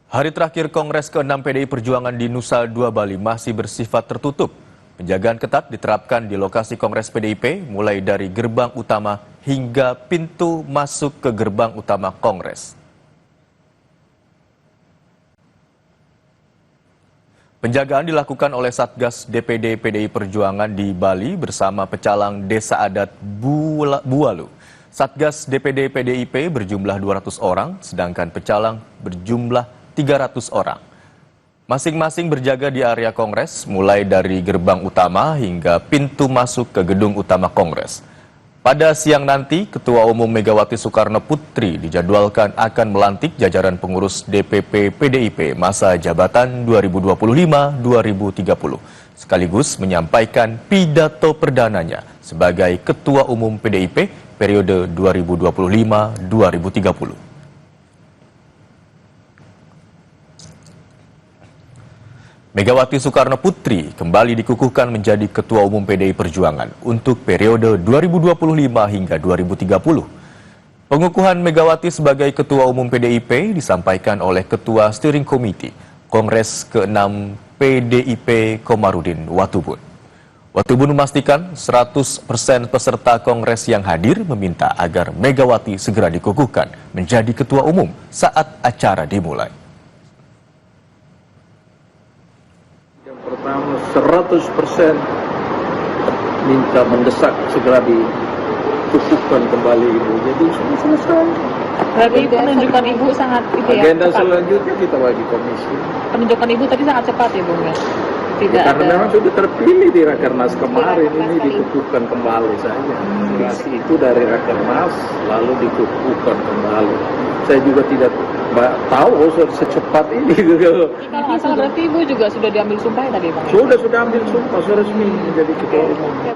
Hari terakhir Kongres ke-6 PDI Perjuangan di Nusa Dua Bali masih bersifat tertutup. Penjagaan ketat diterapkan di lokasi Kongres PDIP mulai dari gerbang utama hingga pintu masuk ke gerbang utama Kongres. Penjagaan dilakukan oleh Satgas DPD PDI Perjuangan di Bali bersama pecalang Desa Adat Bualu. Satgas DPD PDIP berjumlah 200 orang, sedangkan pecalang berjumlah 300 orang. Masing-masing berjaga di area Kongres, mulai dari gerbang utama hingga pintu masuk ke gedung utama Kongres. Pada siang nanti, Ketua Umum Megawati Soekarno Putri dijadwalkan akan melantik jajaran pengurus DPP PDIP masa jabatan 2025-2030, sekaligus menyampaikan pidato perdananya sebagai Ketua Umum PDIP periode 2025-2030. Megawati Soekarno Putri kembali dikukuhkan menjadi Ketua Umum PDI Perjuangan untuk periode 2025 hingga 2030. Pengukuhan Megawati sebagai Ketua Umum PDIP disampaikan oleh Ketua Steering Committee Kongres ke-6 PDIP Komarudin Watubun. Watubun memastikan 100% peserta Kongres yang hadir meminta agar Megawati segera dikukuhkan menjadi Ketua Umum saat acara dimulai. Pertama 100% minta mendesak segera dikukuhkan kembali Ibu. Jadi sudah selesai. Berarti penunjukan Ibu sangat agenda cepat. Selanjutnya kita bagi komisi. Penunjukan Ibu tadi sangat cepat ya, Bung ya. Tidak Karena ada. memang sudah terpilih di Rakernas kemarin, ini dikukuhkan kembali saja. Aspirasi itu dari Rakernas lalu dikukuhkan kembali. Saya juga tidak tahu secepat ini. Kalau nggak salah berarti Ibu juga sudah diambil sumpah ya tadi, Bang? Sudah ambil sumpah, sudah resmi menjadi Ketua Umum.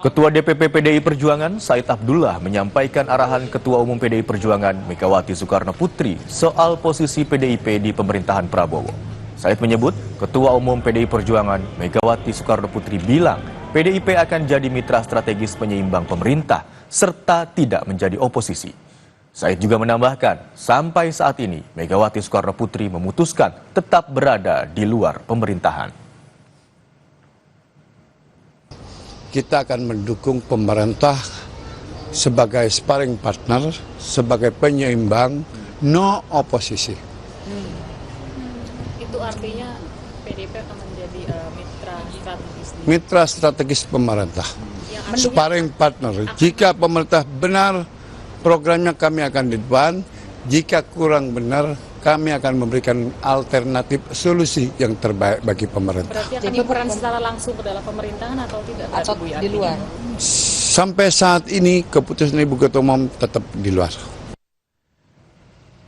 Ketua DPP PDI Perjuangan Said Abdullah menyampaikan arahan Ketua Umum PDI Perjuangan Megawati Soekarno Putri soal posisi PDIP di pemerintahan Prabowo. Said menyebut Ketua Umum PDI Perjuangan Megawati Soekarno Putri bilang PDIP akan jadi mitra strategis penyeimbang pemerintah serta tidak menjadi oposisi. Said juga menambahkan sampai saat ini Megawati Soekarno Putri memutuskan tetap berada di luar pemerintahan. Kita akan mendukung pemerintah sebagai sparring partner, sebagai penyeimbang, no oposisi. Itu artinya PDIP akan menjadi mitra strategis. Mitra strategis pemerintah, sparring partner. Jika pemerintah benar, programnya kami akan di depan. Jika kurang benar, kami akan memberikan alternatif solusi yang terbaik bagi pemerintah. Berarti akan berperan secara langsung ke dalam pemerintahan atau tidak? Atau di luar? Sampai saat ini keputusan Ibu Ketua Umum tetap di luar.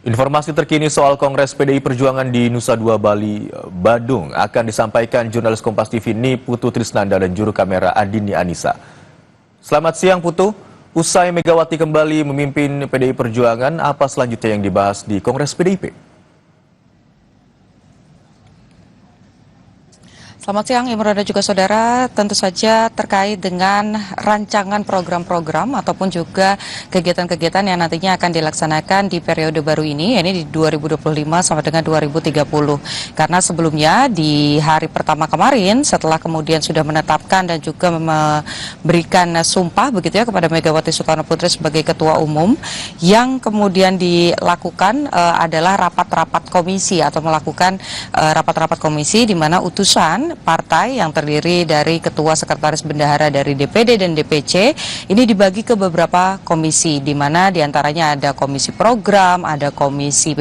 Informasi terkini soal Kongres PDI Perjuangan di Nusa Dua Bali, Badung akan disampaikan jurnalis Kompas TV Putu Trisnanda dan juru kamera Adini Anissa. Selamat siang Putu, usai Megawati kembali memimpin PDI Perjuangan, apa selanjutnya yang dibahas di Kongres PDIP? Selamat siang Imron dan juga saudara, tentu saja terkait dengan rancangan program-program ataupun juga kegiatan-kegiatan yang nantinya akan dilaksanakan di periode baru ini, ini di 2025 sampai dengan 2030. Karena sebelumnya di hari pertama kemarin setelah kemudian sudah menetapkan dan juga memberikan sumpah begitu ya kepada Megawati Soekarno Putri sebagai Ketua Umum, yang kemudian dilakukan adalah rapat-rapat komisi atau melakukan rapat-rapat komisi di mana utusan partai yang terdiri dari ketua sekretaris bendahara dari DPD dan DPC ini dibagi ke beberapa komisi, di mana diantaranya ada komisi program, ada komisi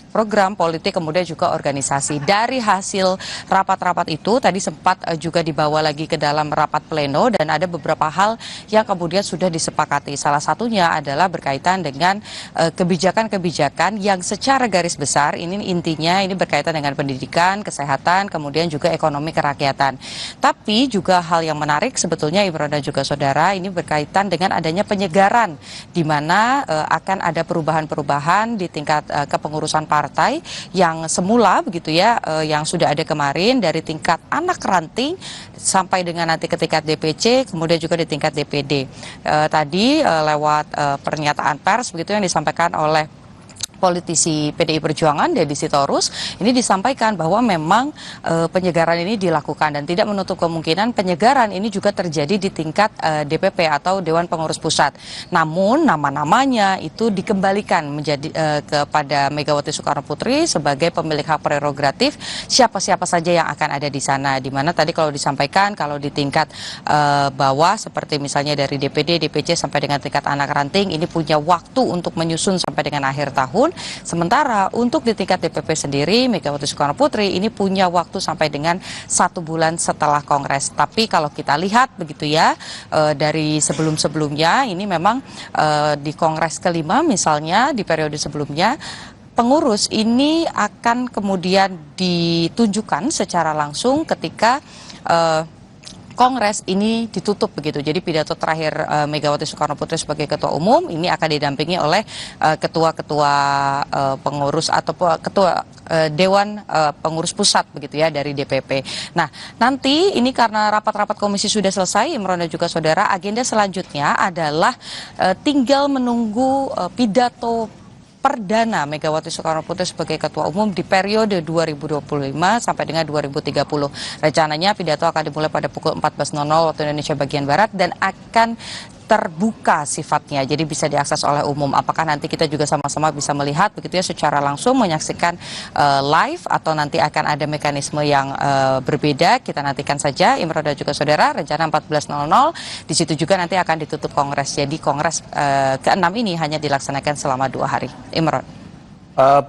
program politik, kemudian juga organisasi. Dari hasil rapat-rapat itu tadi sempat juga dibawa lagi ke dalam rapat pleno dan ada beberapa hal yang kemudian sudah disepakati. Salah satunya adalah berkaitan dengan kebijakan-kebijakan yang secara garis besar ini intinya ini berkaitan dengan pendidikan, kesehatan, kemudian juga ekonomi kerakyatan. Tapi juga hal yang menarik sebetulnya Imron dan juga saudara ini berkaitan dengan adanya penyegaran di mana akan ada perubahan-perubahan di tingkat kepengurusan partai partai yang semula begitu ya, yang sudah ada kemarin dari tingkat anak ranting sampai dengan nanti ke tingkat DPC, kemudian juga di tingkat DPD. Tadi lewat pernyataan pers begitu yang disampaikan oleh politisi PDI Perjuangan Deddy Sitorus ini disampaikan bahwa memang penyegaran ini dilakukan dan tidak menutup kemungkinan penyegaran ini juga terjadi di tingkat DPP atau Dewan Pengurus Pusat. Namun nama-namanya itu dikembalikan menjadi kepada Megawati Soekarno Putri sebagai pemilik hak prerogatif siapa-siapa saja yang akan ada di sana. Di mana tadi kalau disampaikan kalau di tingkat bawah seperti misalnya dari DPD, DPC sampai dengan tingkat anak ranting ini punya waktu untuk menyusun sampai dengan akhir tahun. Sementara untuk di tingkat DPP sendiri, Megawati Soekarno Putri ini punya waktu sampai dengan 1 bulan setelah Kongres. Tapi kalau kita lihat begitu ya, dari sebelum-sebelumnya ini memang di Kongres kelima misalnya di periode sebelumnya, pengurus ini akan kemudian ditunjukkan secara langsung ketika Kongres ini ditutup begitu. Jadi pidato terakhir Megawati Soekarno Putri sebagai Ketua Umum ini akan didampingi oleh ketua-ketua pengurus atau ketua Dewan Pengurus Pusat begitu ya dari DPP. Nah, nanti ini karena rapat-rapat komisi sudah selesai, Imron dan juga saudara, agenda selanjutnya adalah tinggal menunggu pidato perdana Megawati Soekarno Putri sebagai Ketua Umum di periode 2025 sampai dengan 2030. Rencananya pidato akan dimulai pada pukul 14.00 waktu Indonesia bagian Barat dan akan terbuka sifatnya, jadi bisa diakses oleh umum. Apakah nanti kita juga sama-sama bisa melihat begitu ya secara langsung menyaksikan live atau nanti akan ada mekanisme yang berbeda? Kita nantikan saja, Imron dan juga saudara. Rencana 14.00 di situ juga nanti akan ditutup Kongres. Jadi Kongres ke-6 ini hanya dilaksanakan selama 2 hari. Imron.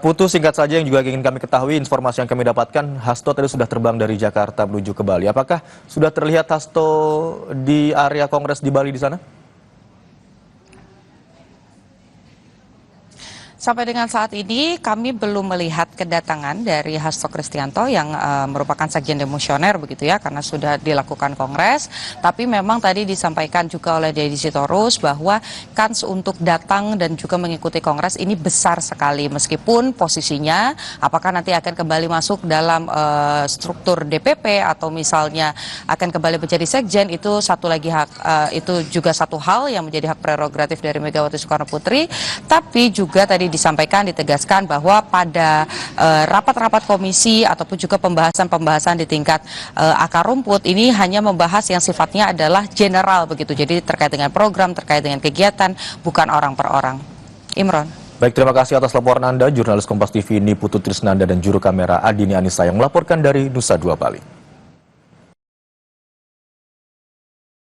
Putu, singkat saja yang juga ingin kami ketahui, informasi yang kami dapatkan, Hasto tadi sudah terbang dari Jakarta menuju ke Bali. Apakah sudah terlihat Hasto di area Kongres di Bali di sana? Sampai dengan saat ini kami belum melihat kedatangan dari Hasto Kristianto yang merupakan sekjen demosioner begitu ya, karena sudah dilakukan Kongres. Tapi memang tadi disampaikan juga oleh Deddy Sitorus bahwa kans untuk datang dan juga mengikuti Kongres ini besar sekali, meskipun posisinya apakah nanti akan kembali masuk dalam struktur DPP atau misalnya akan kembali menjadi sekjen, itu satu lagi hak, itu juga satu hal yang menjadi hak prerogatif dari Megawati Soekarno Putri. Tapi juga tadi disampaikan, ditegaskan bahwa pada rapat-rapat komisi ataupun juga pembahasan-pembahasan di tingkat akar rumput ini hanya membahas yang sifatnya adalah general begitu. Jadi terkait dengan program, terkait dengan kegiatan, bukan orang per orang. Imron. Baik, terima kasih atas laporan Anda, jurnalis Kompas TV Niputu Trisnanda dan juru kamera Adini Anissa yang melaporkan dari Nusa Dua Bali.